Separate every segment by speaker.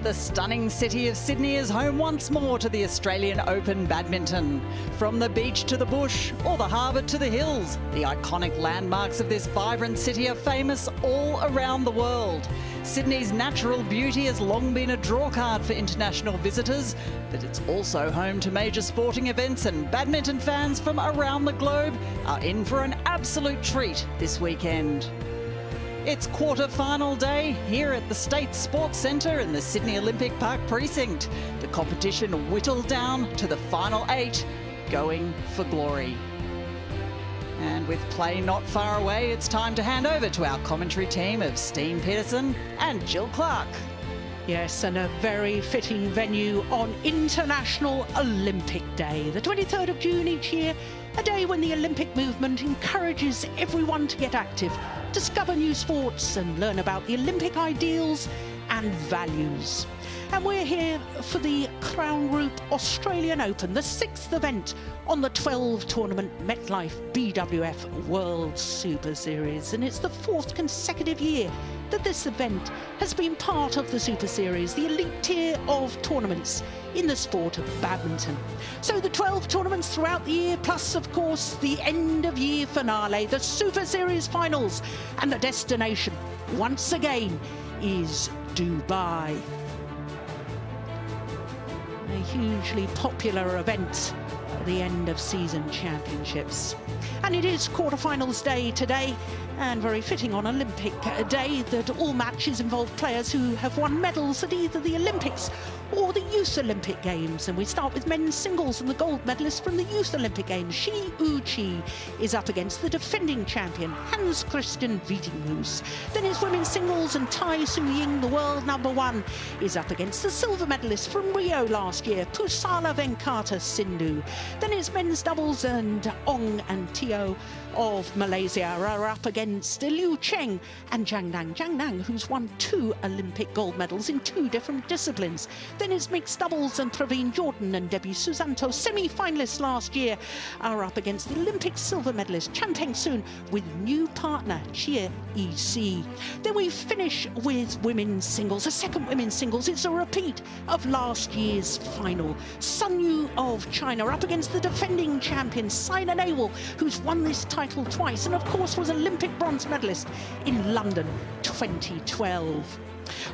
Speaker 1: The stunning city of Sydney is home once more to the Australian Open Badminton. From the beach to the bush, or the harbour to the hills, the iconic landmarks of this vibrant city are famous all around the world. Sydney's natural beauty has long been a drawcard for international visitors, but it's also home to major sporting events, and badminton fans from around the globe are in for an absolute treat this weekend. It's quarter-final day here at the State Sports Centre in the Sydney Olympic Park precinct. The competition whittled down to the final 8, going for glory. And with play not far away, it's time to hand over to our commentary team of Steen Peterson and Jill Clark.
Speaker 2: Yes, and a very fitting venue on International Olympic Day, the 23rd of June each year, a day when the Olympic movement encourages everyone to get active, discover new sports and learn about the Olympic ideals and values. And we're here for the Crown Group Australian Open, the 6th event on the 12 tournament MetLife BWF World Superseries. And it's the 4th consecutive year that this event has been part of the Super Series, the elite tier of tournaments in the sport of badminton. So the 12 tournaments throughout the year, plus of course the end of year finale, the Super Series finals, and the destination once again is Dubai. A hugely popular event at the end of season championships. And it is quarterfinals day today, and very fitting on Olympic Day that all matches involve players who have won medals at either the Olympics or the Youth Olympic Games. And we start with men's singles, and the gold medalist from the Youth Olympic Games, Shi Yuqi, is up against the defending champion, Hans-Kristian Vittinghus. Then it's women's singles, and Tai Su-Ying, the world #1, is up against the silver medalist from Rio last year, Pusala Venkata Sindhu. Then it's men's doubles, and Ong and Teo of Malaysia are up against Liu Cheng and Jiang Nang, who's won 2 Olympic gold medals in 2 different disciplines. Then it's mixed doubles, and Praveen Jordan and Debbie Susanto, semi-finalists last year, are up against the Olympic silver medalist Chan Peng Soon with new partner Shi Yuqi. Then we finish with women's singles, a second women's singles. It's a repeat of last year's final. Sun Yu of China up against the defending champion Saina Nehwal, who's won this title twice and of course was Olympic bronze medalist in London 2012.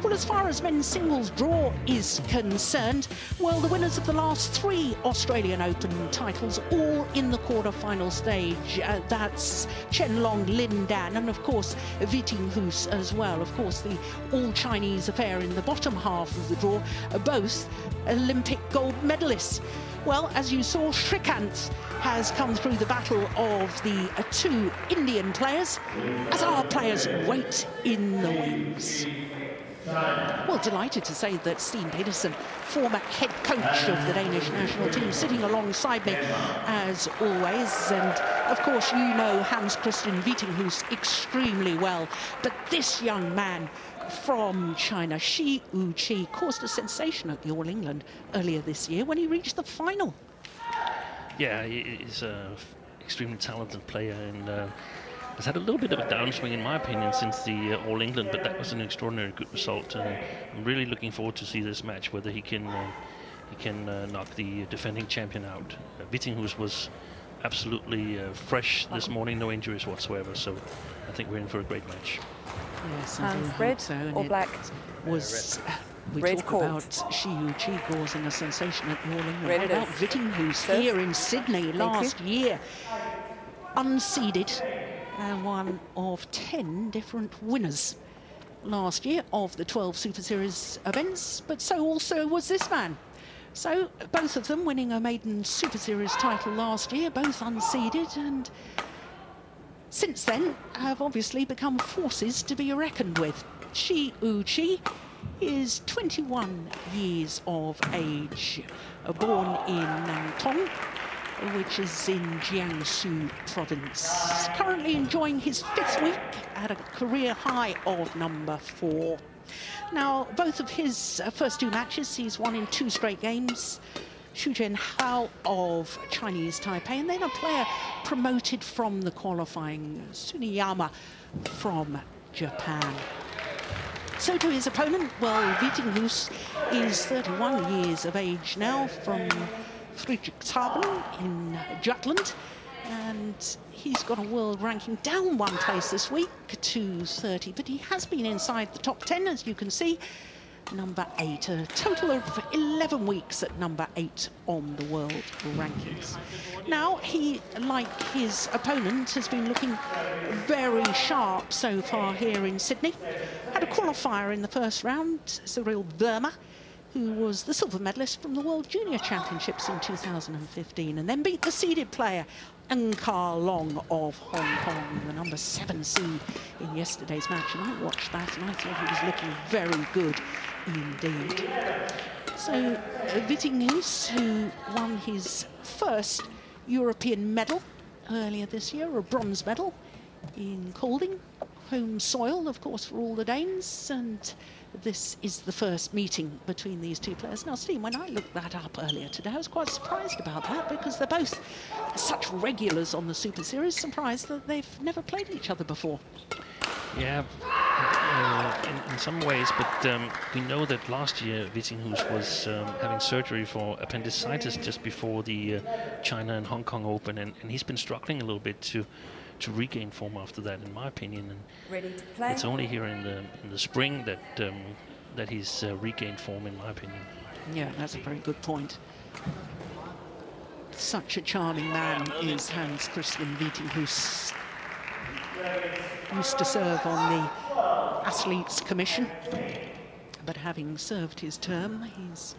Speaker 2: Well, as far as men's singles draw is concerned, well, the winners of the last 3 Australian Open titles, all in the quarter-final stage. That's Chen Long, Lin Dan, and of course Vittinghus as well. Of course, the all-Chinese affair in the bottom half of the draw, both Olympic gold medalists. Well, as you saw, Shrikant has come through the battle of the 2 Indian players as our players wait in the wings. Well, delighted to say that Steen Peterson, former head coach of the Danish national team, sitting alongside me as always. And of course, you know Hans-Kristian Vittinghus extremely well. But this young man from China, Shi Yuqi, caused a sensation at the All England earlier this year when he reached the final.
Speaker 3: Yeah, he's an extremely talented player, and has had a little bit of a downswing, in my opinion, since the All England, but that was an extraordinary good result. I'm really looking forward to see this match, whether he can knock the defending champion out. Vittinghus was absolutely fresh this morning, no injuries whatsoever, so I think we're in for a great match.
Speaker 2: Yes,
Speaker 4: red
Speaker 2: so,
Speaker 4: or black?
Speaker 2: We
Speaker 4: red
Speaker 2: talk
Speaker 4: called.
Speaker 2: about Shi Yuqi causing a sensation at the All England.
Speaker 4: Red
Speaker 2: What about Vittinghus here in Sydney last year? Unseeded and one of 10 different winners last year of the 12 Super Series events, but so also was this man. So both of them winning a maiden Super Series title last year, both unseeded, and since then have obviously become forces to be reckoned with. Shi Yuqi is 21 years of age, born in Nantong, which is in Jiangsu province. Currently enjoying his 5th week at a career high of #4. Now, both of his first 2 matches he's won in 2 straight games. Xu Zhenhao of Chinese Taipei, and then a player promoted from the qualifying, Tsuneyama from Japan. So to his opponent, well, Vittinghus is 31 years of age now, from Friedrichshafen in Jutland, and he's got a world ranking down 1 place this week to 30, but he has been inside the top 10, as you can see. Number 8, a total of 11 weeks at number 8 on the world rankings. Now, he, like his opponent, has been looking very sharp so far here in Sydney. Had a qualifier in the first round, Cyril Verma, who was the silver medalist from the World Junior Championships in 2015, and then beat the seeded player, Ka Long of Hong Kong, the number 7 seed in yesterday's match. And I watched that and I thought he was looking very good indeed. So Vittinghus, who won his first European medal earlier this year, a bronze medal in Kolding, home soil, of course, for all the Danes, and this is the first meeting between these two players. Now, Steve, when I looked that up earlier today, I was quite surprised about that, because they're both such regulars on the Super Series, surprised that they've never played each other before.
Speaker 3: Yeah, in some ways, but we know that last year Vittinghus was having surgery for appendicitis just before the China and Hong Kong Open, and he's been struggling a little bit to regain form after that, in my opinion. And
Speaker 4: ready to play.
Speaker 3: It's only here in the spring that he's regained form, in my opinion.
Speaker 2: Yeah, that's a very good point. Such a charming man is Hans-Kristian Vittinghus. Used to serve on the Athletes Commission, but having served his term, he's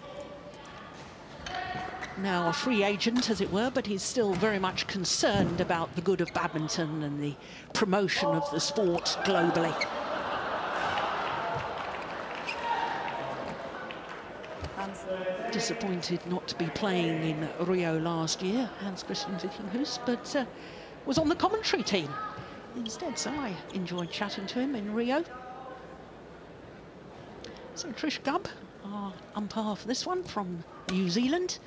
Speaker 2: now a free agent, as it were, but he's still very much concerned about the good of badminton and the promotion of the sport globally. Disappointed not to be playing in Rio last year, Hans-Kristian Vittinghus, but was on the commentary team instead, so I enjoyed chatting to him in Rio. So Trish Gubb, our umpire for this one from New Zealand.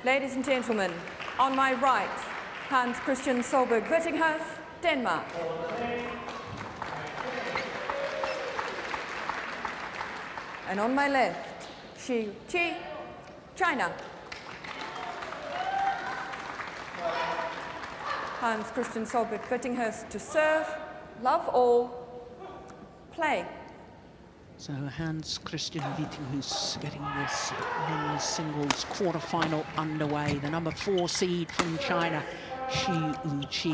Speaker 4: Ladies and gentlemen, on my right, Hans-Kristian Solberg Vittinghus, Denmark. And on my left, Shi Yuqi, China. Hans-Kristian Solberg Vittinghus to serve, love all, play.
Speaker 2: So Hans-Kristian Vittinghus getting this men's singles quarter-final underway. The number 4 seed from China, Shi Yuqi.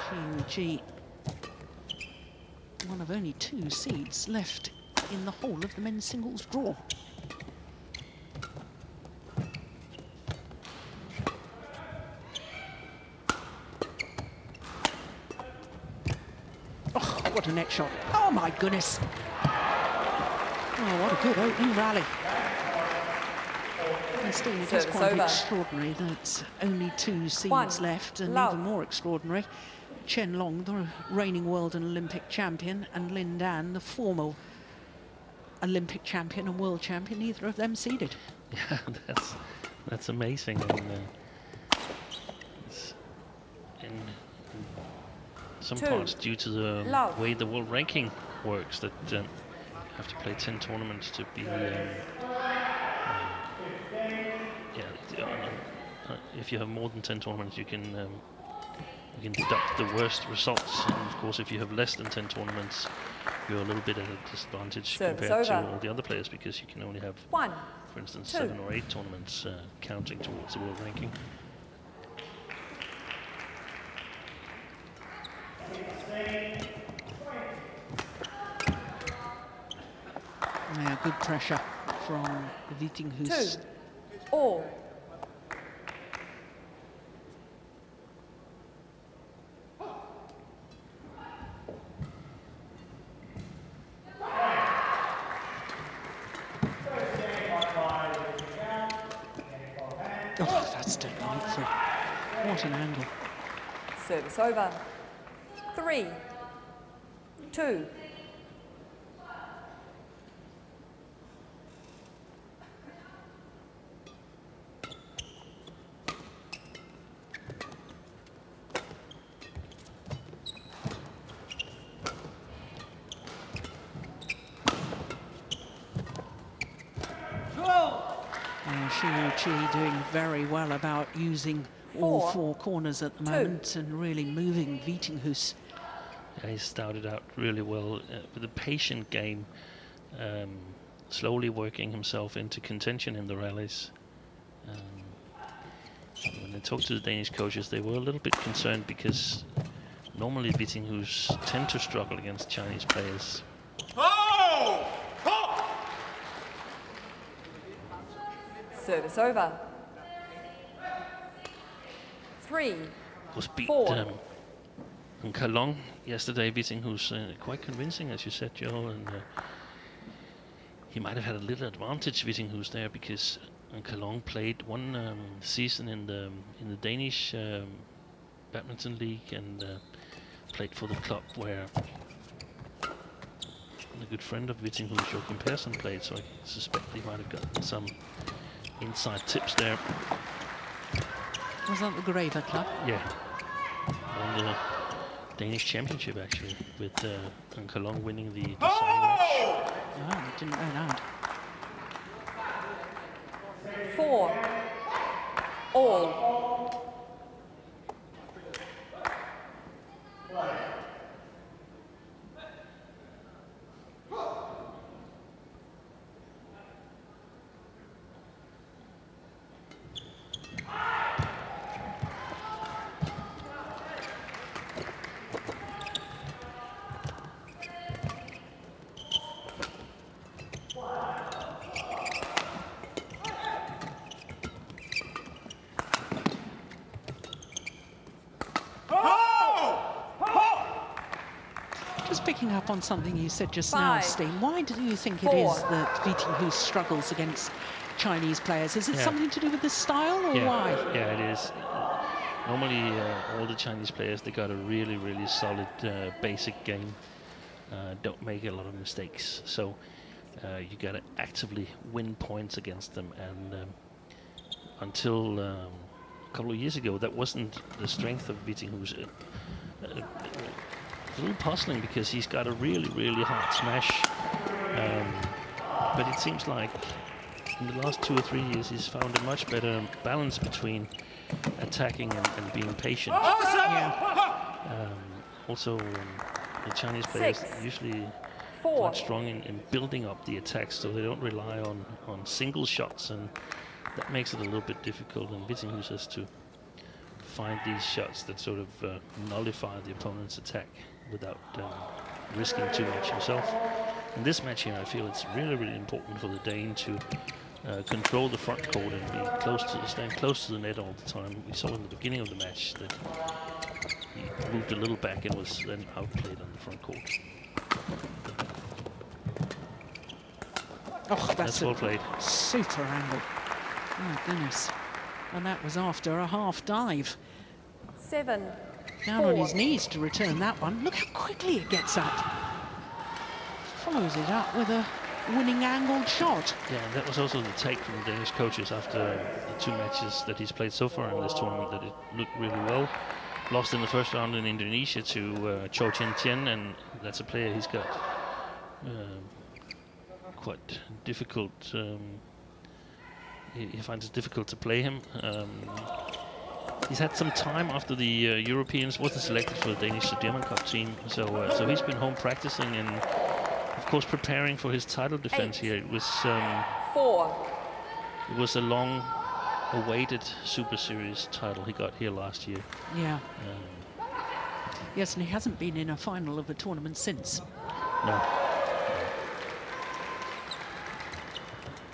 Speaker 2: Shi Yuqi, one of only 2 seeds left in the whole of the men's singles draw. What a net shot. Oh my goodness. Oh, what a good opening rally. And still, it is quite extraordinary that only 2 seeds left, and even more extraordinary, Chen Long, the reigning world and Olympic champion, and Lin Dan, the former Olympic champion and world champion, neither of them seeded.
Speaker 3: Yeah, that's amazing. And, it's in some parts due to the way the world ranking works, that you have to play 10 tournaments to be if you have more than 10 tournaments, you can deduct the worst results, and of course if you have less than 10 tournaments, you're a little bit at a disadvantage compared to all the other players, because you can only have, for instance, 7 or 8 tournaments counting towards the world ranking.
Speaker 2: Yeah, good pressure from Vittinghus.
Speaker 4: 2 all.
Speaker 2: Oh, that's delightful. What an angle.
Speaker 4: Service over. 3 2.
Speaker 2: Shi Yuqi doing very well about using all four corners at the moment and really moving Vittinghus.
Speaker 3: Yeah, he started out really well with a patient game, slowly working himself into contention in the rallies. When I talked to the Danish coaches, they were a little bit concerned because normally Vittinghus tend to struggle against Chinese players.
Speaker 4: Service over. 3,
Speaker 3: Was beat
Speaker 4: 4.
Speaker 3: Kalong yesterday. Vittinghus quite convincing, as you said, Joe, and he might have had a little advantage, Vittinghus, there, because Kalong played one season in the Danish badminton league and played for the club where a good friend of Vittinghus, Joachim Persson, played. So I suspect he might have gotten some inside tips there.
Speaker 2: Was that the Graver Club?
Speaker 3: Yeah, won the Danish championship actually, with Kalong winning the deciding match.
Speaker 2: Oh, I didn't know that.
Speaker 4: 4 all.
Speaker 2: Just picking up on something you said just
Speaker 4: 5,
Speaker 2: now, Steen, why do you think
Speaker 4: 4.
Speaker 2: it is that Vittinghus struggles against Chinese players? Is it something to do with the style, or why?
Speaker 3: Yeah, it is. Normally, all the Chinese players, they got a really, really solid basic game. Don't make a lot of mistakes. So you got to actively win points against them. And until a couple of years ago, that wasn't the strength of Vittinghus. It's a little puzzling because he's got a really, really hard smash. But it seems like in the last 2 or 3 years, he's found a much better balance between attacking and being patient. Also, the Chinese players usually quite strong in building up the attacks, so they don't rely on single shots, and that makes it a little bit difficult. And Vittinghus has to find these shots that sort of nullify the opponent's attack without risking too much himself. In this match here, I feel it's really, really important for the Dane to control the front court and be stand close to the net all the time. We saw in the beginning of the match that he moved a little back and was then outplayed on the front court.
Speaker 2: Oh, that's
Speaker 3: well played.
Speaker 2: Super angle. Oh, goodness. And that was after a half dive.
Speaker 4: 7,
Speaker 2: Down
Speaker 4: 4.
Speaker 2: on his knees to return that one. Look how quickly it gets up. Follows it up with a winning angled shot.
Speaker 3: Yeah, that was also the take from the Danish coaches after the 2 matches that he's played so far in this tournament, that it looked really well. Lost in the first round in Indonesia to Cho Chen Tien, and that's a player he's got quite difficult. He finds it difficult to play him. He's had some time after the Europeans, wasn't selected for the Danish German Cup team, so he's been home practicing and, of course, preparing for his title defense here. It was
Speaker 4: 4.
Speaker 3: It was a long-awaited Super Series title he got here last year.
Speaker 2: Yeah. Yes, and he hasn't been in a final of a tournament since.
Speaker 3: No.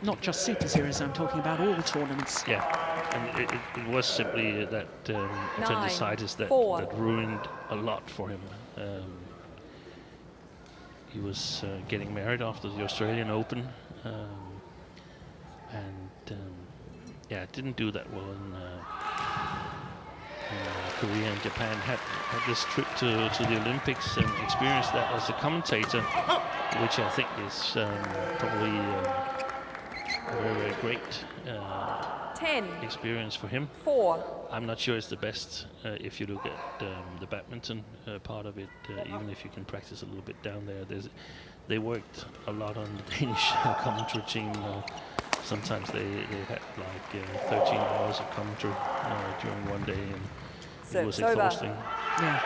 Speaker 2: Not just Super Series, I'm talking about all the tournaments.
Speaker 3: Yeah, and it was simply that appendicitis that ruined a lot for him. He was getting married after the Australian Open, and yeah, didn't do that well in Korea and Japan. Had this trip to the Olympics and experienced that as a commentator, which I think is probably a very, very great
Speaker 4: 10
Speaker 3: experience for him.
Speaker 4: 4.
Speaker 3: I'm not sure it's the best if you look at the badminton part of it, even if you can practice a little bit down there. They worked a lot on the Danish commentary team sometimes they had like 13 hours of commentary during one day, and it was exhausting.
Speaker 2: Yeah.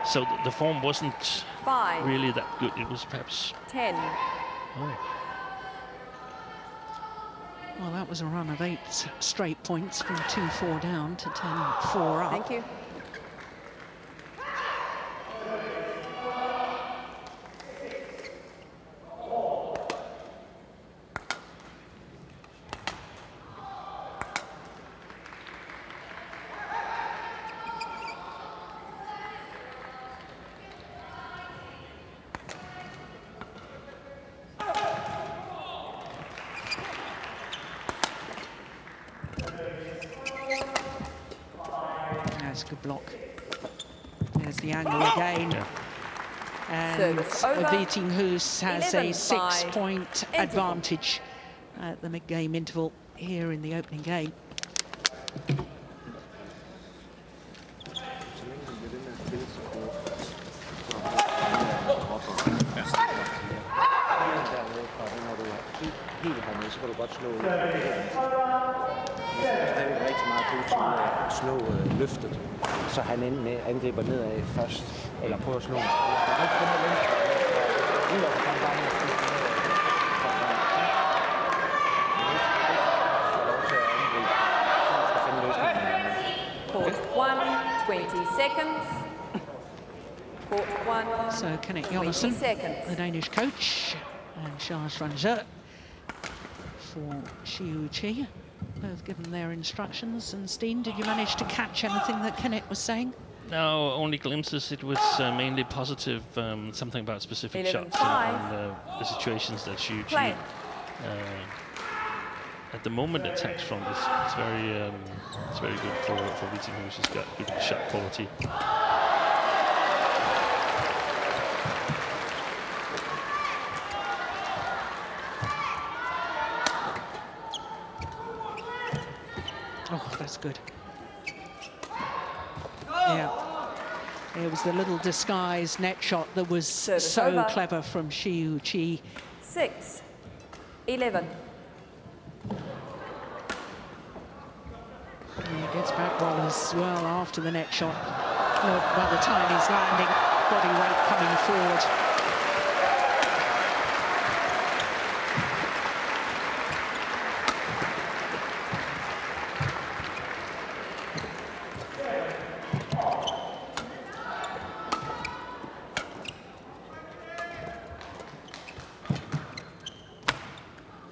Speaker 3: So the form wasn't
Speaker 4: 5.
Speaker 3: really that good. It was perhaps
Speaker 4: 10.
Speaker 3: Oh.
Speaker 2: Well, that was a run of 8 straight points from 2-4 down to 10-4 up.
Speaker 4: Thank you.
Speaker 2: That's a good block. There's the angle again.
Speaker 3: Yeah.
Speaker 2: And Vittinghus has a 6-point
Speaker 4: interval.
Speaker 2: advantage at the mid-game interval here in the opening game.
Speaker 5: Slå løftet, så han enten angriber nedad først, eller prøver at slå.
Speaker 4: Court 1, 20 seconds. Court 1,
Speaker 2: So Kenneth
Speaker 4: 20
Speaker 2: Jonassen,
Speaker 4: seconds.
Speaker 2: the Danish coach, and Charles Ranger for Shi Yuqi, both given their instructions. And Steen, did you manage to catch anything that Kenneth was saying?
Speaker 3: No, only glimpses. It was mainly positive, something about specific
Speaker 4: 11-5.
Speaker 3: shots and the situations that Shi Yuqi at the moment attacks from. It's very good for Vittinghus. He's got good shot quality.
Speaker 2: Oh, that's good. Yeah. It was the little disguised net shot that was so clever from Shi Yuqi.
Speaker 4: 6, 11.
Speaker 2: And he gets back well as well after the net shot. By the time he's landing, body weight coming forward.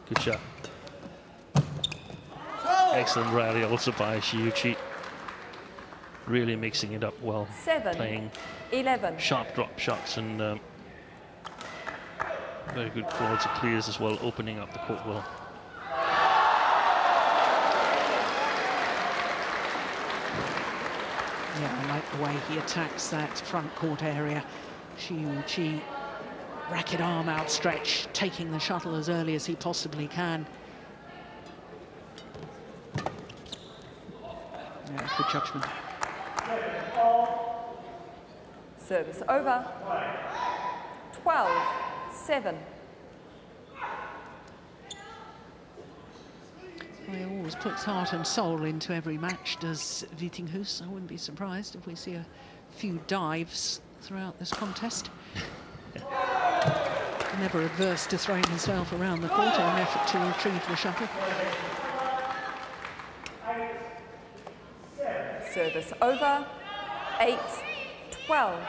Speaker 3: Good shot. Excellent rally also by Shi Yuqi. Really mixing it up well.
Speaker 4: 7,
Speaker 3: playing
Speaker 4: 11.
Speaker 3: sharp drop shots and very good quality clears as well, opening up the court well.
Speaker 2: Yeah, I like the way he attacks that front court area. Shi Yuqi, racket arm outstretched, taking the shuttle as early as he possibly can. Yeah, good judgment.
Speaker 4: Service over. 12, 7.
Speaker 2: Well, he always puts heart and soul into every match, does Vittinghus. I wouldn't be surprised if we see a few dives throughout this contest. Never adverse to throwing himself around the court in an effort to retrieve the shuttle.
Speaker 4: Service over. 8, 12.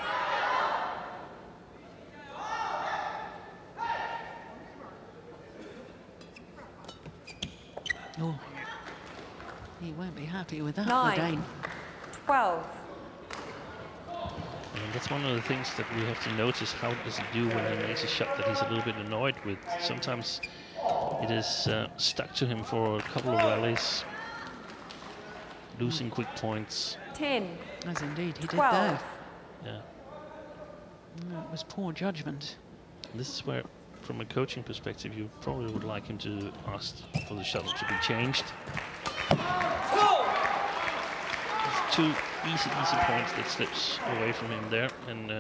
Speaker 2: Oh, he won't be happy with that,
Speaker 4: 9,
Speaker 2: the Dane.
Speaker 4: 12.
Speaker 3: And that's one of the things that we have to notice. How does he do when he makes a shot that he's a little bit annoyed with? Sometimes it is stuck to him for a couple of rallies, losing quick points.
Speaker 4: 10.
Speaker 2: As indeed he did
Speaker 4: 12.
Speaker 2: there.
Speaker 3: Yeah.
Speaker 2: That was poor judgment.
Speaker 3: This is where, from a coaching perspective, you probably would like him to ask for the shuttle to be changed. There's 2 easy points that slips away from him there, and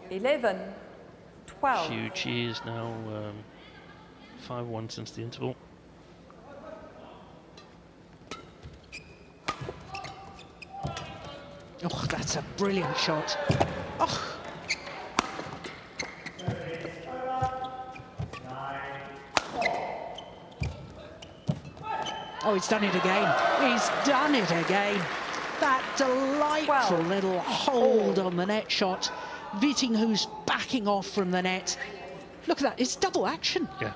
Speaker 4: 11, 12.
Speaker 3: Shi Yuqi is now 5-1 since the interval.
Speaker 2: That's a brilliant shot. Oh. Oh, he's done it again. He's done it again. That delightful little hold on the net shot. Vittinghus backing off from the net. Look at that, it's double action.
Speaker 3: Yeah.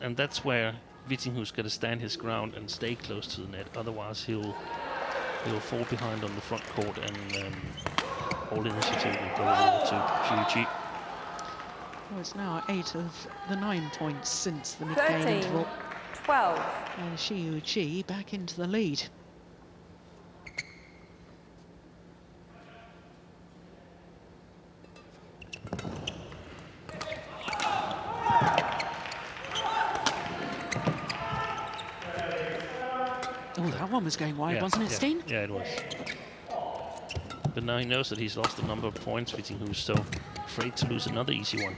Speaker 3: And that's where Vittinghus got to stand his ground and stay close to the net. Otherwise, he'll fall behind on the front court, and all initiative will go over to Shi Yuqi.
Speaker 2: Well, it's now 8 of the 9 points since the mid-game interval.
Speaker 4: 12.
Speaker 2: And Shi Yuqi back into the lead. Oh, that one was going wide, wasn't it, Steen?
Speaker 3: Yeah, it was. But now he knows that he's lost a number of points, Vittinghus, so afraid to lose another easy one.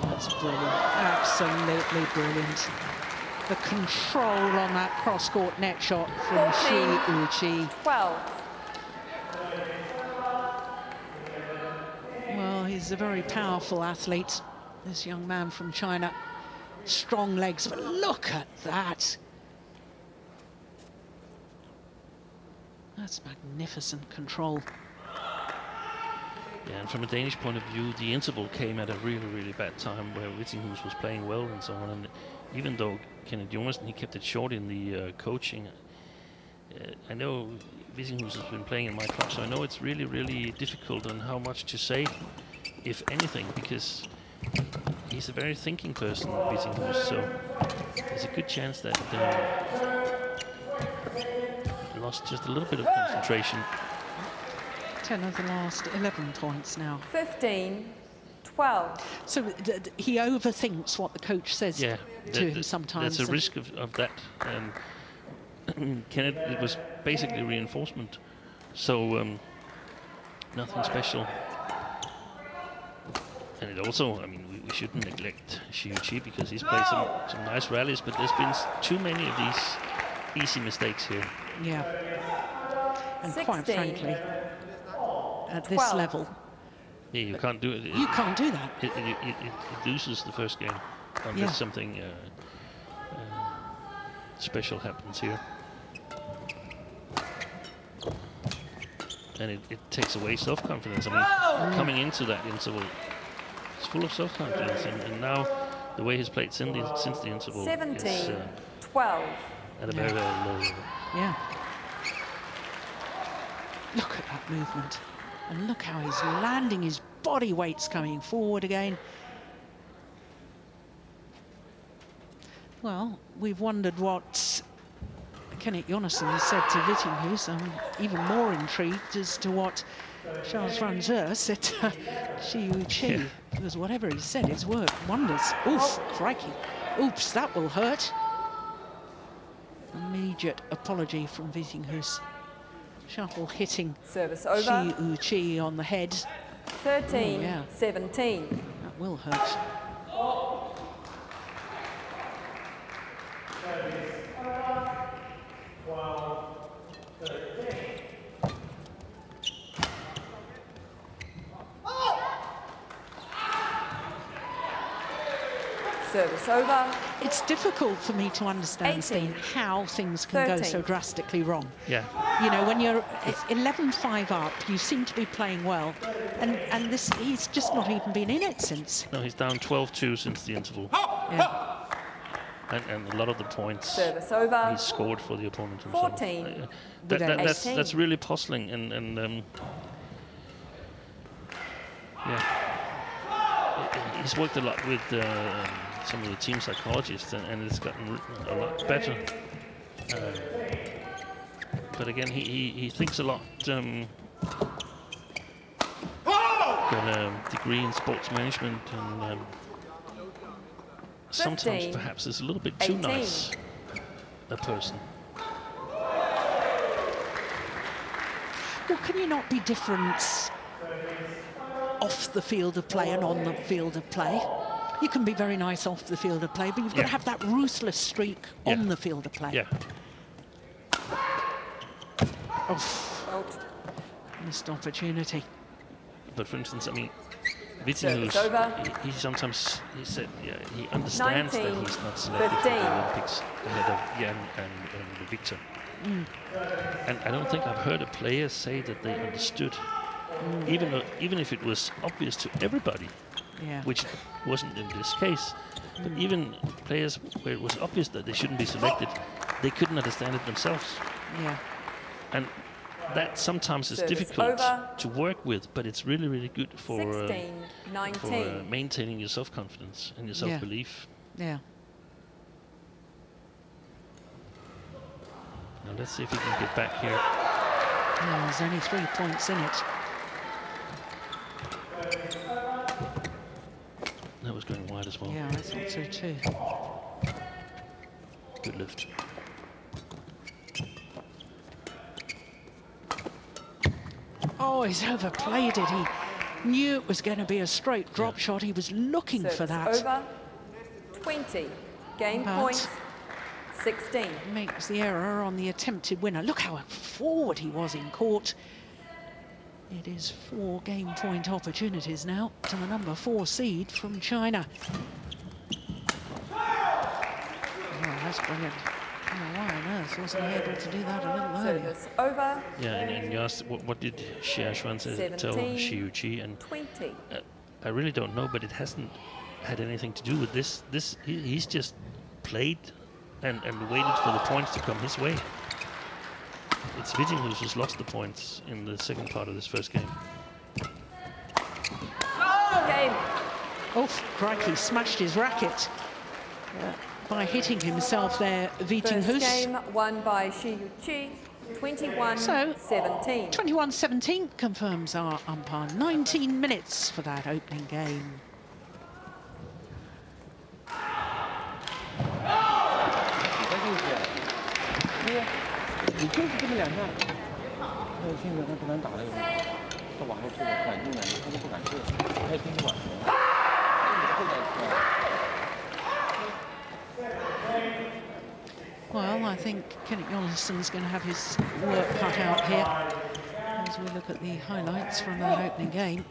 Speaker 2: That's brilliant, absolutely brilliant. The control on that cross-court net shot from Shi Yuqi.
Speaker 4: 12.
Speaker 2: Well, he's a very powerful athlete, this young man from China. Strong legs, but look at that. That's magnificent control.
Speaker 3: Yeah, and from a Danish point of view, the interval came at a really, really bad time where Vittinghus was playing well and so on. And even though Kenneth Jonassen, he kept it short in the coaching, I know Vittinghus has been playing in my club, so I know it's really, really difficult on how much to say, if anything, because he's a very thinking person, Vittinghus, so there's a good chance that he lost just a little bit of concentration.
Speaker 2: 10 of the last 11 points now.
Speaker 4: 15, 12.
Speaker 2: So he overthinks what the coach says to him sometimes.
Speaker 3: There's a risk of that. Kenneth, it was basically reinforcement, so nothing special. And it also, I mean, we shouldn't neglect Shi Yuqi because he's played some nice rallies, but there's been too many of these easy mistakes here.
Speaker 2: Yeah. And
Speaker 4: 16,
Speaker 2: quite frankly, at this
Speaker 4: 12.
Speaker 2: level,
Speaker 3: Yeah, you can't do it.
Speaker 2: You can't do that.
Speaker 3: It loses the first game unless something special happens here. And it takes away self-confidence. I mean, coming into that interval, it's full of self-confidence, and now the way he's played since the interval
Speaker 4: 17,
Speaker 3: is
Speaker 4: 12.
Speaker 3: at a very, very low level.
Speaker 2: Yeah. Look at that movement. And look how he's landing, his body weight's coming forward again. Well, we've wondered what Kenneth Jonassen said to Vittinghus. I'm even more intrigued as to what Charles Franzeur said to Shi Yuqi, because whatever he said, it's worked wonders. Oof, crikey. Oops, that will hurt. Immediate apology from Vittinghus. Shuttle hitting
Speaker 4: Service over.
Speaker 2: Shi Yuqi on the head.
Speaker 4: 13, 17.
Speaker 2: That will hurt.
Speaker 4: Service over.
Speaker 2: It's difficult for me to understand, Steen, how things can go so drastically wrong.
Speaker 3: Yeah.
Speaker 2: You know, when you're 11-5 up, you seem to be playing well, and this, he's just not even been in it since.
Speaker 3: No, he's down 12-2 since the interval.
Speaker 2: Yeah.
Speaker 3: And a lot of the points
Speaker 4: Service over.
Speaker 3: he's scored for the opponent himself.
Speaker 4: 14.
Speaker 3: That's really puzzling, and he's worked a lot with some of the team psychologists, and it's gotten a lot better. But again, he thinks a lot. Got a degree in sports management, and sometimes perhaps is a little bit too nice a person.
Speaker 2: Well, can you not be different off the field of play and on the field of play? You can be very nice off the field of play, but you've got to have that ruthless streak on the field of play.
Speaker 3: Yeah.
Speaker 2: Oh, missed opportunity.
Speaker 3: But for instance, I mean, Vittinghus, he sometimes, he said, yeah, he understands that he's not selected for the Olympics ahead of Jan and Victor. And I don't think I've heard a player say that they understood, even if it was obvious to everybody, which wasn't in this case. But even players where it was obvious that they shouldn't be selected, they couldn't understand it themselves.
Speaker 2: Yeah.
Speaker 3: And that sometimes is difficult to work with, but it's really, really good for,
Speaker 4: 16, 19.
Speaker 3: for maintaining your self-confidence and your self-belief.
Speaker 2: Yeah.
Speaker 3: Now let's see if we can get back here.
Speaker 2: Yeah, there's only 3 points in it.
Speaker 3: That was going wide as well.
Speaker 2: Yeah, I thought so too.
Speaker 3: Good lift.
Speaker 2: Oh, he's overplayed it. He knew it was going to be a straight drop shot. He was looking for that.
Speaker 4: Over. 20. Game point. 16.
Speaker 2: Makes the error on the attempted winner. Look how forward he was in court. It is 4 game point opportunities now to the number 4 seed from China. Oh, that's brilliant. Oh, why on earth wasn't he able to do that a little earlier?
Speaker 4: Over.
Speaker 3: Yeah, and you asked what did Shi Yuqi tell Shi Yuqi, and
Speaker 4: 20.
Speaker 3: I really don't know, but it hasn't had anything to do with this. He's just played and waited for the points to come his way. It's Vittinghus who's lost the points in the second part of this first game.
Speaker 2: Oh, crikey, smashed his racket by hitting himself there, Vittinghus.
Speaker 4: First game won by Shi Yuqi, 21-17.
Speaker 2: So, 21-17 confirms our umpire. 19 minutes for that opening game. Well, I think Kenneth Jonassen's going to have his work cut out here as we look at the highlights from that opening game.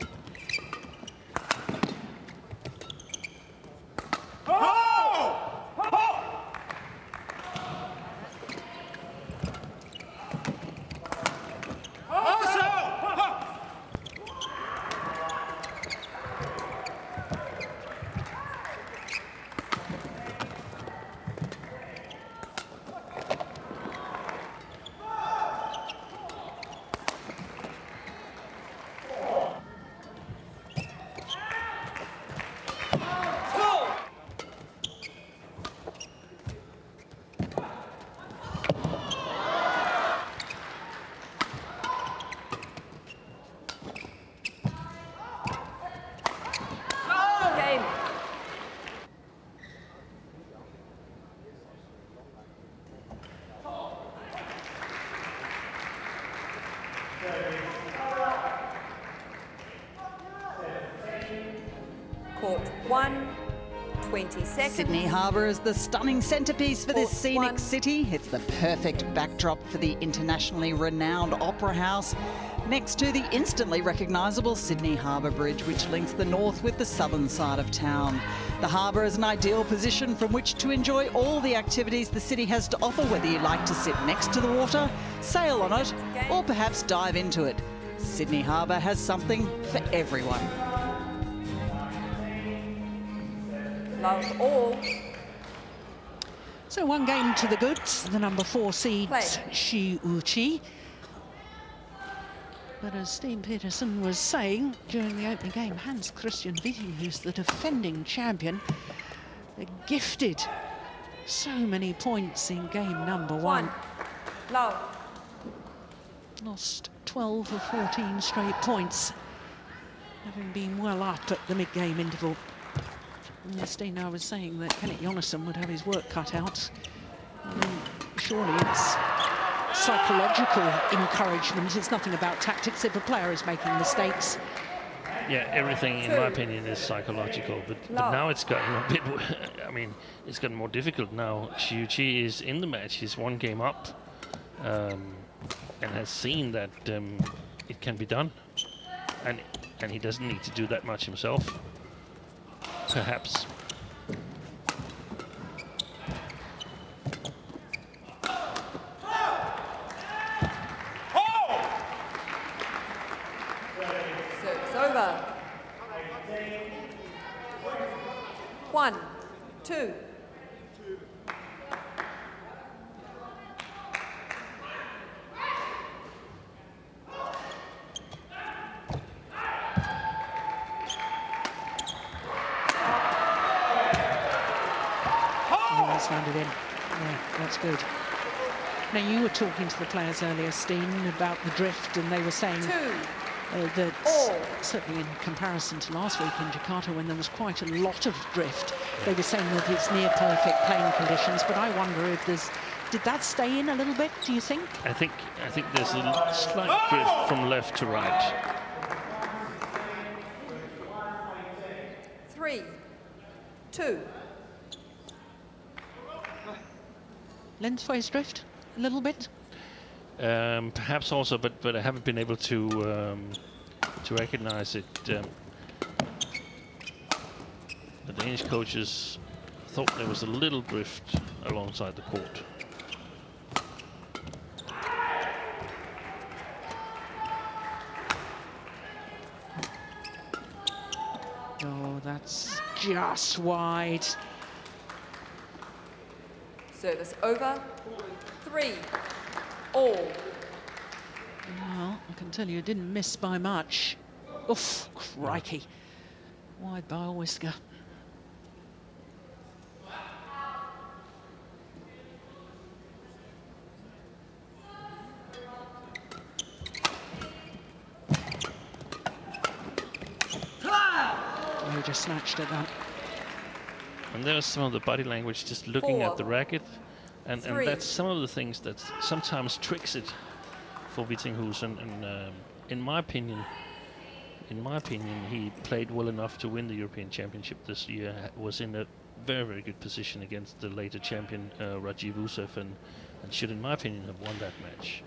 Speaker 4: Court 1, 20 seconds.
Speaker 1: Sydney Harbour is the stunning centrepiece for this scenic city. It's the perfect backdrop for the internationally renowned Opera House, next to the instantly recognisable Sydney Harbour Bridge, which links the north with the southern side of town. The harbour is an ideal position from which to enjoy all the activities the city has to offer, whether you like to sit next to the water, sail on it, or perhaps dive into it. Sydney Harbour has something for everyone.
Speaker 4: Love all.
Speaker 2: So 1 game to the goods, the number 4 seed Shi Yuqi. But as Steen Peterson was saying during the opening game, Hans-Kristian Vittinghus, the defending champion, gifted so many points in game number 1.
Speaker 4: Love.
Speaker 2: Lost 12 of 14 straight points, having been well up at the mid-game interval. And Steen, I was saying that Kenneth Jonassen would have his work cut out. I mean, surely it's psychological encouragement. It's nothing about tactics. If a player is making mistakes,
Speaker 3: Yeah, everything, in my opinion, is psychological. But now it's gotten a bit. I mean, it's gotten more difficult now. Shi Yuqi is in the match. He's 1 game up, and has seen that it can be done, and he doesn't need to do that much himself. Perhaps.
Speaker 4: Service over. 1, 2.
Speaker 2: Landed in. Yeah, that's good. Now, you were talking to the players earlier, Steen, about the drift, and they were saying that certainly in comparison to last week in Jakarta, when there was quite a lot of drift, they were saying that it's near perfect playing conditions. But I wonder if did that stay in a little bit, do you think? I
Speaker 3: think there's a slight drift from left to right.
Speaker 4: 3, 2.
Speaker 2: Lengthways drift a little bit?
Speaker 3: Perhaps also, but I haven't been able to recognize it. The Danish coaches thought there was a little drift alongside the court.
Speaker 2: Oh, that's just wide.
Speaker 4: Service over. 3, all.
Speaker 2: Well, I can tell you it didn't miss by much. Oof, crikey. Wide by a whisker. Oh, he just snatched at that.
Speaker 3: And there's some of the body language, just looking at the racket, and that's some of the things that sometimes tricks it for Vittinghus. And in my opinion, he played well enough to win the European Championship this year. Was in a very, very good position against the later champion Rajiv Usev, and should, in my opinion, have won that match.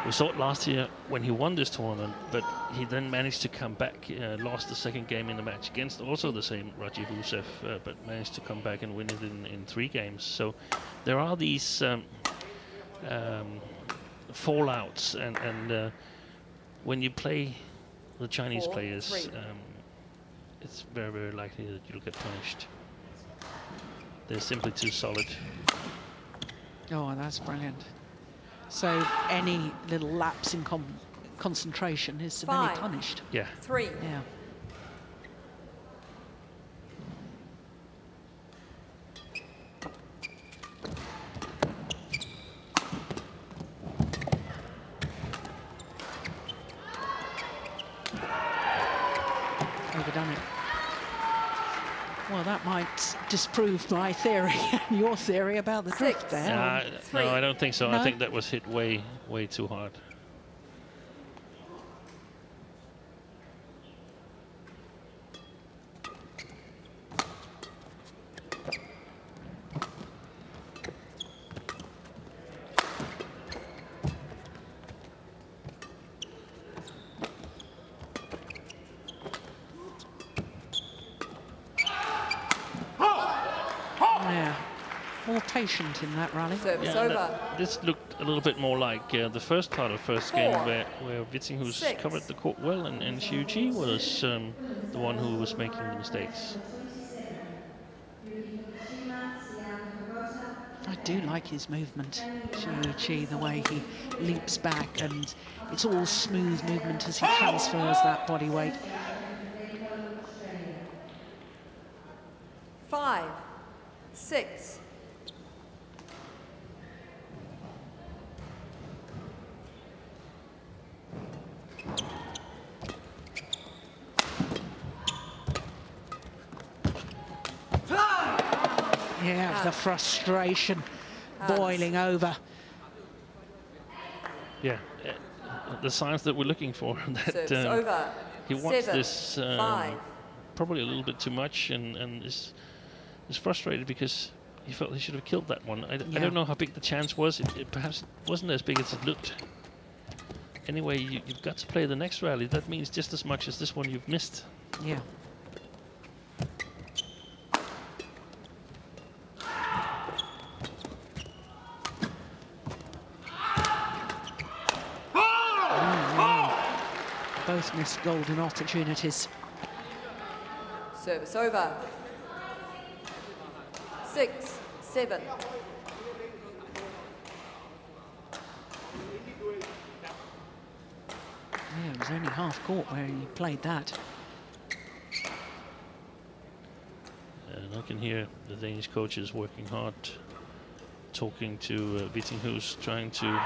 Speaker 3: We saw it last year when he won this tournament, but he then managed to come back, lost the second game in the match against also the same Rajiv Usev, but managed to come back and win it in 3 games. So there are these fallouts, and when you play the Chinese players, it's very, very likely that you'll get punished. They're simply too solid.
Speaker 2: Oh, that's brilliant. So any little lapse in concentration is severely punished.
Speaker 3: Yeah.
Speaker 4: 3.
Speaker 2: Yeah. Overdone it. Well, that might disprove my theory and your theory about the drift there.
Speaker 3: No, I don't think so.
Speaker 2: No?
Speaker 3: I think that was hit way, way too hard.
Speaker 2: More patient in that rally.
Speaker 4: Service over.
Speaker 3: This looked a little bit more like the first part of first game, where Vittinghus covered the court well, and Shi Yuqi was the one who was making the mistakes.
Speaker 2: I do like his movement, Shi Yuqi, the way he leaps back, and it's all smooth movement as he transfers that body weight.
Speaker 4: 5, 6.
Speaker 2: Yeah, the frustration boiling over.
Speaker 3: Yeah, the signs that we're looking for. That
Speaker 4: over.
Speaker 3: he wants
Speaker 4: 7,
Speaker 3: this
Speaker 4: 5.
Speaker 3: probably a little bit too much, and is frustrated because he felt he should have killed that one. I don't know how big the chance was. It perhaps wasn't as big as it looked. Anyway, you've got to play the next rally. That means just as much as this one you've missed.
Speaker 2: Yeah. Both missed golden opportunities.
Speaker 4: Service over. 6, 7.
Speaker 2: Yeah, it was only half court where he played that.
Speaker 3: And I can hear the Danish coaches working hard, talking to Vittinghus, trying to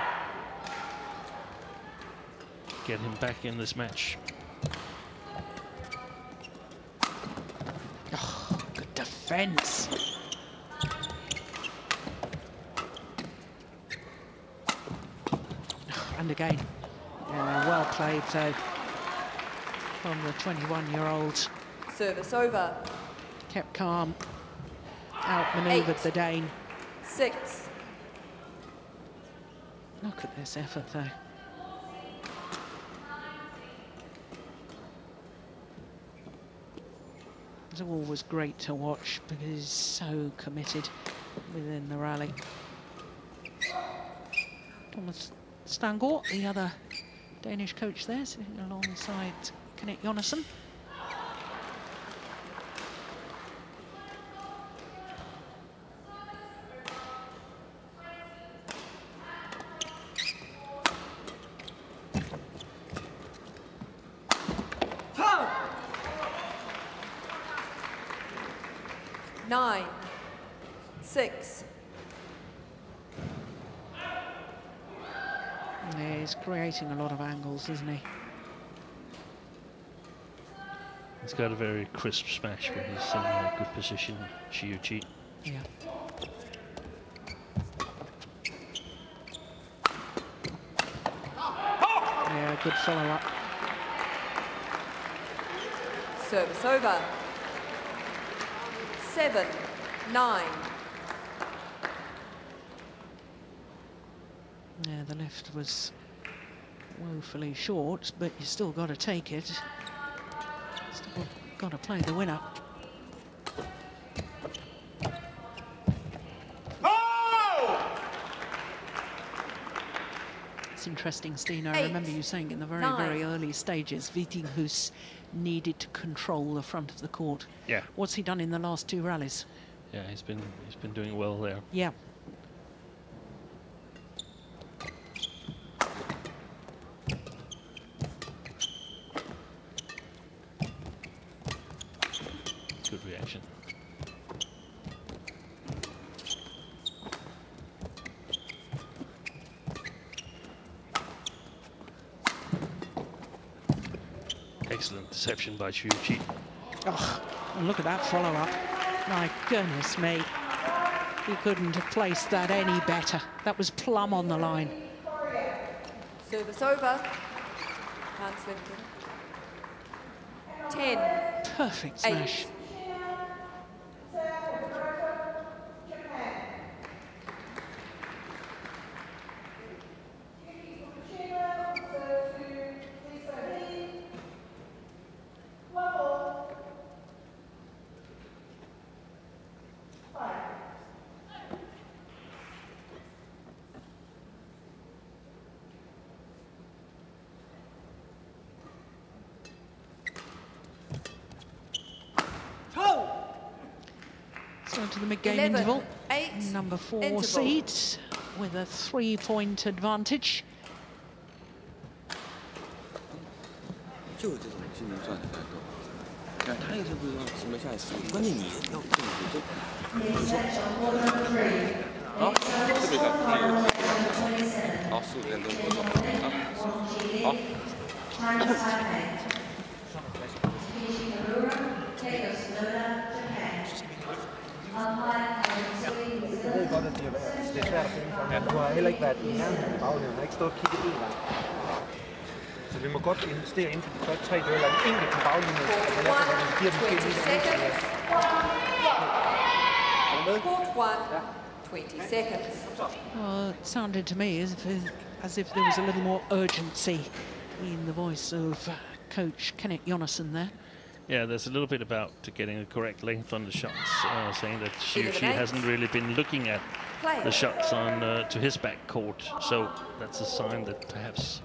Speaker 3: get him back in this match.
Speaker 2: Oh, good defense. And again, yeah, well played though from the 21-year-old.
Speaker 4: Service over.
Speaker 2: Kept calm, outmaneuvered the Dane.
Speaker 4: 6.
Speaker 2: Look at this effort though. It's always great to watch because he's so committed within the rally. Thomas Stangård, the other Danish coach there, sitting alongside Kenneth Jonassen.
Speaker 4: Nine, 6.
Speaker 2: Yeah, he's creating a lot of angles, isn't he?
Speaker 3: He's got a very crisp smash when he's in a good position, Shi Yuqi.
Speaker 2: Yeah. Yeah, good follow-up.
Speaker 4: Service over. 7, 9.
Speaker 2: Yeah, the left was woefully short, but you still got to take it. Still got to play the winner. It's interesting, Stina. I remember you saying in the very early stages, Vittinghus needed to control the front of the court.
Speaker 3: Yeah.
Speaker 2: What's he done in the last 2 rallies?
Speaker 3: Yeah, he's been doing well there.
Speaker 2: Yeah.
Speaker 3: Good reaction. Excellent deception by Shi Yuqi.
Speaker 2: Oh, and look at that follow-up. My goodness me. He couldn't have placed that any better. That was plumb on the line.
Speaker 4: Service over. Hans-Kristian. 10.
Speaker 2: Perfect smash.
Speaker 4: 8.
Speaker 2: So to the mid-game interval.
Speaker 4: 8.
Speaker 2: Number 4
Speaker 4: interval.
Speaker 2: seed with a 3-point advantage.
Speaker 6: 就是这种技能转的感动，他也是不知道什么下一次，关键你要这个就好，特别好，4、5点钟播送，好。
Speaker 5: Jeg ved godt, at det er svært at finde for ham. Du har heller ikke været i nærheden af bagdelen. Du har ikke stået og kigget en gang. Så vi må godt investere inden for de første 3 dueller, en enkelt på baglinjen, og så giver dem
Speaker 4: 20 seconds. Court 1, 20 seconds.
Speaker 2: Well, it sounded to me as if there was a little more urgency in the voice of coach Kenneth Jonasson there.
Speaker 3: Yeah, there's a little bit about getting the correct length on the shots, saying that Shi Yuqi hasn't really been looking at the shots on to his back court, so that's a sign that perhaps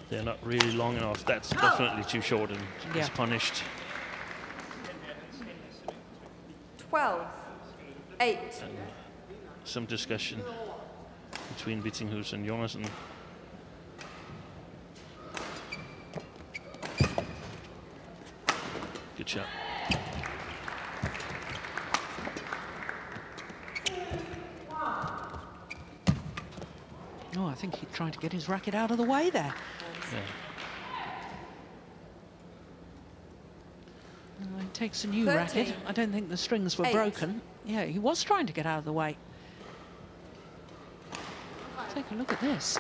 Speaker 3: they're not really long enough. That's definitely too short and is punished.
Speaker 4: 12, 8.
Speaker 3: And some discussion between Vittinghus and Jonasson. Good shot.
Speaker 2: Oh, I think he tried to get his racket out of the way there.
Speaker 3: Yeah.
Speaker 2: Well, he takes a new
Speaker 4: 13,
Speaker 2: racket. I don't think the strings were
Speaker 4: 8.
Speaker 2: broken. Yeah, he was trying to get out of the way. Take a look at this.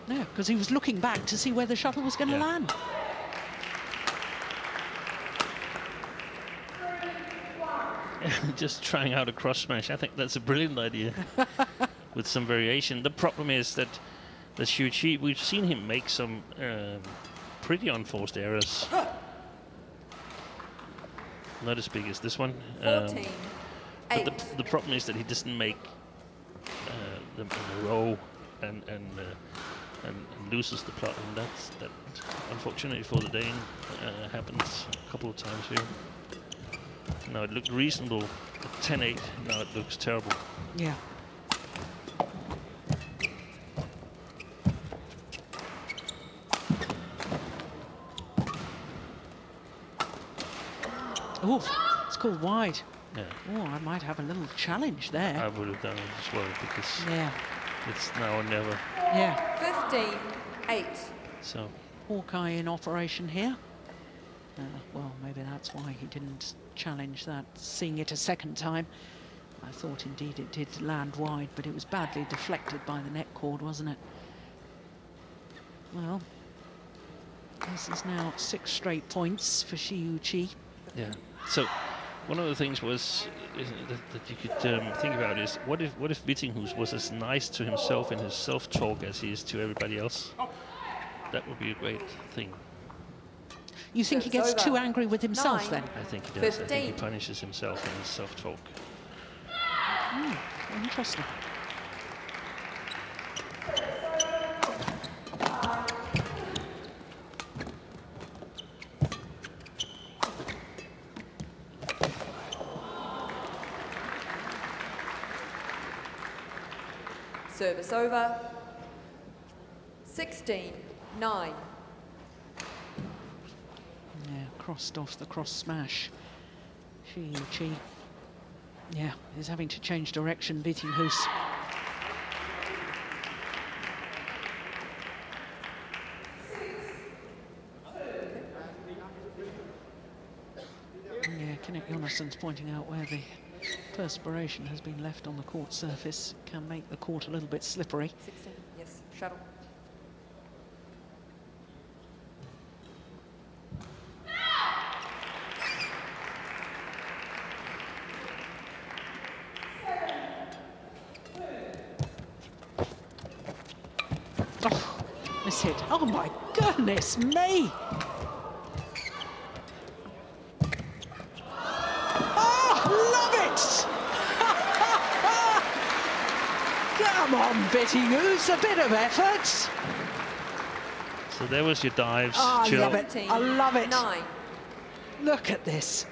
Speaker 2: Yeah, because he was looking back to see where the shuttle was going to land.
Speaker 3: Just trying out a cross smash. I think that's a brilliant idea with some variation. The problem is that the Shi Yuqi, we've seen him make some pretty unforced errors. Not as big as this one.
Speaker 4: 14, 8.
Speaker 3: But the problem is that he doesn't make them in a row and loses the plot, and that unfortunately for the Dane happens a couple of times here. Now it looked reasonable at 10-8. Now it looks terrible.
Speaker 2: Yeah. Oh, it's called wide.
Speaker 3: Yeah.
Speaker 2: Oh, I might have a little challenge there.
Speaker 3: I would have done it as well because it's now or never.
Speaker 2: Yeah.
Speaker 4: 15, 8.
Speaker 3: So
Speaker 2: Hawkeye in operation here. Well, maybe that's why he didn't challenge that. Seeing it a second time, I thought indeed it did land wide, but it was badly deflected by the net cord, wasn't it? Well, this is now 6 straight points for Shi Yuqi.
Speaker 3: yeah. So one of the things was that you could think about is what if Vittinghus was as nice to himself in his self-talk as he is to everybody else? That would be a great thing.
Speaker 2: You think he gets too angry with himself then?
Speaker 3: I think he does. I think he punishes himself in his self-talk.
Speaker 2: Interesting.
Speaker 4: Service over. 16, 9.
Speaker 2: Yeah, crossed off the cross smash. Shi Yuqi, yeah, is having to change direction. Vittinghus. Yeah, Kenneth Jonasson's pointing out where the perspiration has been left on the court surface. Can make the court a little bit slippery.
Speaker 4: 16, yes, shuttle.
Speaker 2: Hit. Oh my goodness me! Oh, love it! Come on, Vittinghus, a bit of effort.
Speaker 3: So there was your dives.
Speaker 2: Oh, I love it. I love it.
Speaker 4: 9.
Speaker 2: Look at this.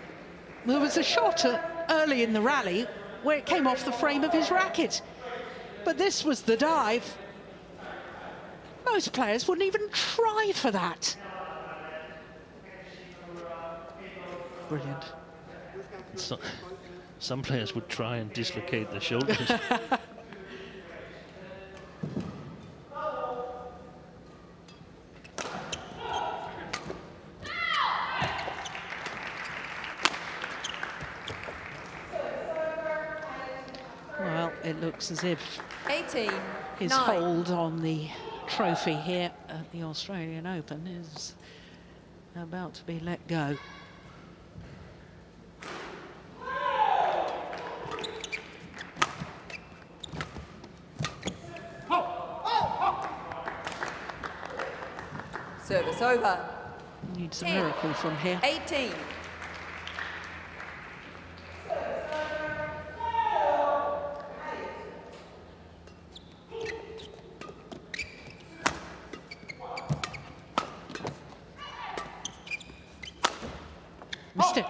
Speaker 2: There was a shot early in the rally where it came off the frame of his racket, but this was the dive. Most players wouldn't even try for that. Brilliant.
Speaker 3: So, some players would try and dislocate their shoulders.
Speaker 2: Well, it looks as if
Speaker 4: 18,
Speaker 2: his
Speaker 4: 9.
Speaker 2: hold on the trophy here at the Australian Open is about to be let go.
Speaker 4: Service over.
Speaker 2: Needs a miracle from here.
Speaker 4: 18.
Speaker 2: Missed it.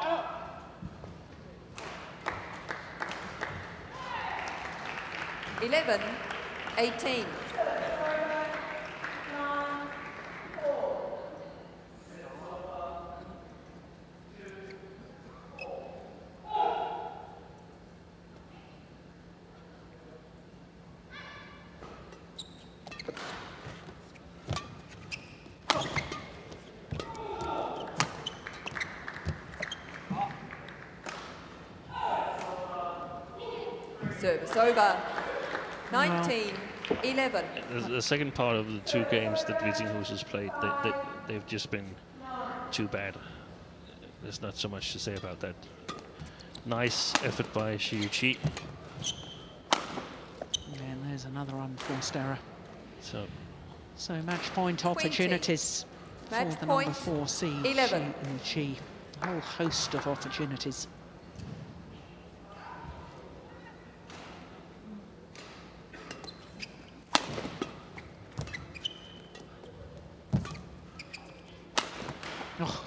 Speaker 4: Eleven, 18. Service over. 19, 11.
Speaker 3: The second part of the two games that Vittinghus has played, they've just been too bad. There's not so much to say about that. Nice effort by Shi Yuqi.
Speaker 2: And there's another unforced error.
Speaker 3: So
Speaker 2: match point opportunities
Speaker 4: Match
Speaker 2: for the
Speaker 4: point,
Speaker 2: number 4 seed,
Speaker 4: 11.
Speaker 2: Shi Yuqi. A whole host of opportunities. Oh,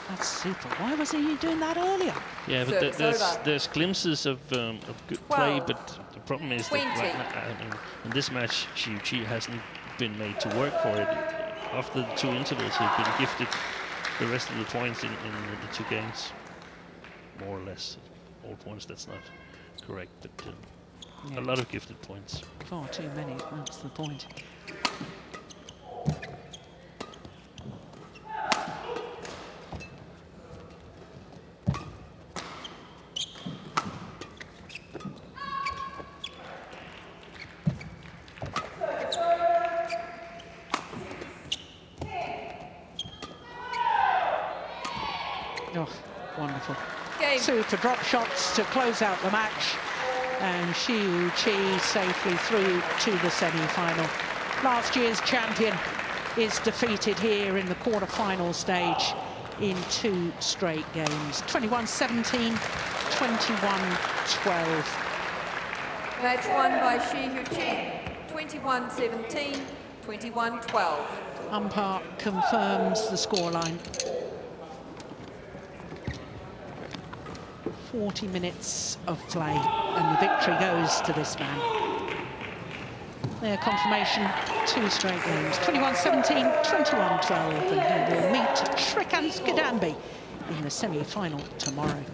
Speaker 2: that's super. Why wasn't he doing that earlier?
Speaker 3: yeah, but there's glimpses of good play,
Speaker 4: 12,
Speaker 3: but the problem is
Speaker 4: 20.
Speaker 3: that right now, in this match, Shi Yuqi hasn't been made to work for it. After the two intervals, he's been gifted the rest of the points in the two games, more or less. All points, that's not correct, but a lot of gifted points.
Speaker 2: Far too many, that's the point. Oh, wonderful.
Speaker 4: Game.
Speaker 2: Super drop shots to close out the match. And Shi Yuqi safely through to the semi-final. Last year's champion is defeated here in the quarter-final stage in 2 straight games. 21-17, 21-12.
Speaker 4: Match won by Shi Yuqi. 21-17, 21-12.
Speaker 2: Umpire confirms the scoreline. 40 minutes of play, and the victory goes to this man. Their confirmation, 2 straight games, 21-17, 21-12, and he will meet Shrikant Kadambi in the semi-final tomorrow.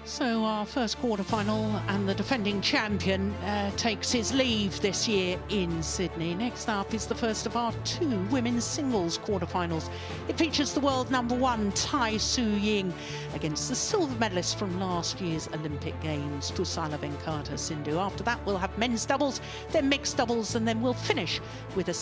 Speaker 2: So our first quarterfinal, and the defending champion takes his leave this year in Sydney. Next up is the first of our 2 women's singles quarterfinals. It features the world #1 Tai Tzu Ying against the silver medalist from last year's Olympic Games, Pusala Venkata Sindhu. After that we'll have men's doubles, then mixed doubles, and then we'll finish with a